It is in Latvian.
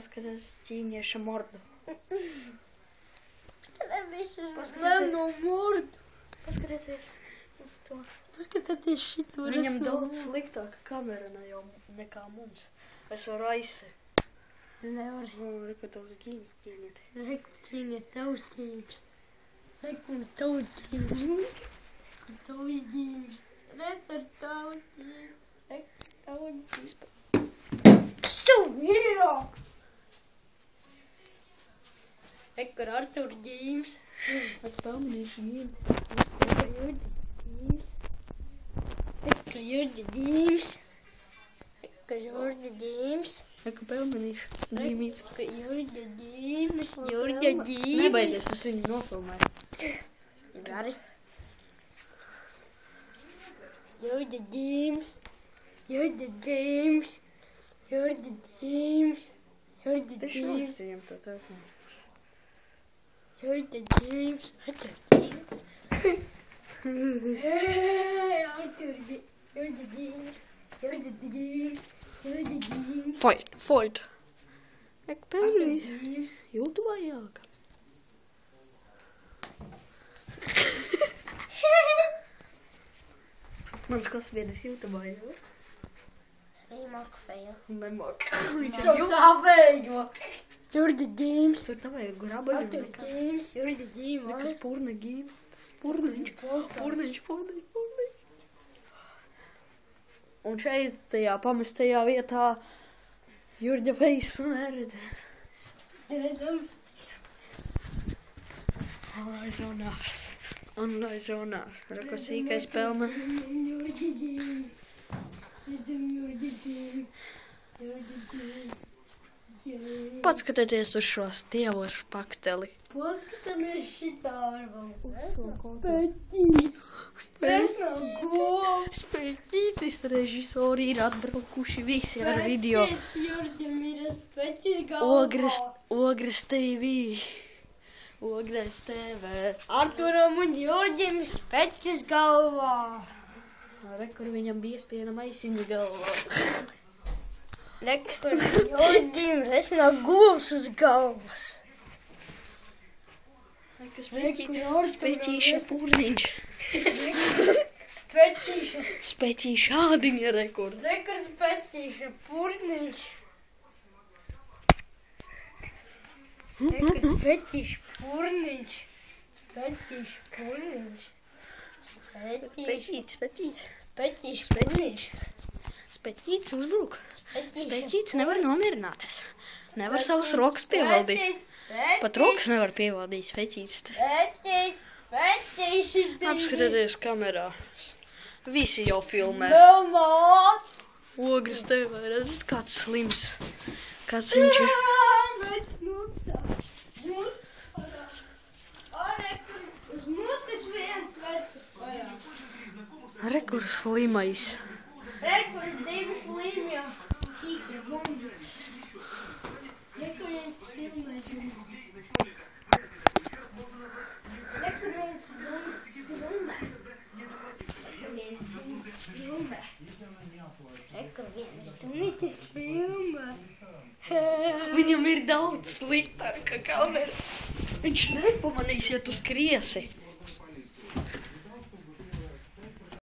Paskaties ķīnieša mordu. Vēl no mordu. Paskatieties uz to. Paskatieties šito. Viņam daudz sliktāka kamera nekā mums. Es varu aizsekt. Nevar. Reku tavs ģīmes ķīniet. Reku ķīniet tavs ģīmes. Reku tavs ģīmes. Tavs ģīmes. Reku tavs ģīmes. Reku tavs ģīmes. Stūvīrā! Reku Artur ģīmes. At pamanīšu ģīmes. Reku Jurģi ģīmes. Reku Jurģi ģīmes. Reku pamanīšu ģīmīts. Reku Jurģi ģīmes. Jurģi ģīmes. Nebaidies, es viņu nofilmēju. Gari. Jurģi ģīmes. Jurģi ģīmes. Jurģi ģīmes. Jurģi Tieši ģīmes. nostījam to telefonu. Jurģi ģīmes. Artur ģīmes. Artur ģīmes. Jurģi ģīmes. Jurģi ģīmes. Fight. Reku Artur pamanīšu. ģīmes. YouTubā jāka. Mans klasbiedrs YouTubā jāka. Rīmāk feja. Nemāk. Tāpēc. Jurģi ģīmes. Tur tā vajag grabaļu. Artur ģīmes. Jurģi ģīmes. Rekas purna ģīmes. Purniņš. Un šeit tajā pamestajā vietā Jurģa feisu neredzē. Redzam. Aizonās. Reku sīkais pelme. Jurģi ģīmes. Redzam Jurģi ģīmes. Jurģi ģīmes. Paskatieties uz šo stievošu pakteli. Paskatāmies šitā varbūt. Spēķītis. Es nav govs. Spēķītis režisori ir atbraukuši visi ar video. Pēc Jurģim ir speķis galvā. Ogres TV. Ogres TV. Arturam un Jurģim speķis galvā. Rekur viņam bija spiena maisiņa galvā. Rekur Jurģim resnā govs uz galvas. Spēķīša purniņš. Speķīša. Spēķīša ādiņa rekur. Rekur speķīša purniņš. Rekur speķīša purniņš. Speķīša purniņš. Spēķītis. Speķīša purniņš. Spēķītis uzbruk. Spēķītis nevar nomierināties. Nevar savas rokas pievaldīt. Pat rokas nevar pievaldīt spēķītis. Speķīša. Apskatieties kamerā. Visi jau filmē. Vēl nāk. Ogres TV, redzat, kāds slims. Kāds viņš ir. Rekur slimais. Rekur divi slimja. Sīkie bombi. Rekur viens filmē. Rekur viens filmē. Rekur viens filmē. Viņam ir daudz sliktāka kamera. Viņš nepamanīs, ja tu skriesi.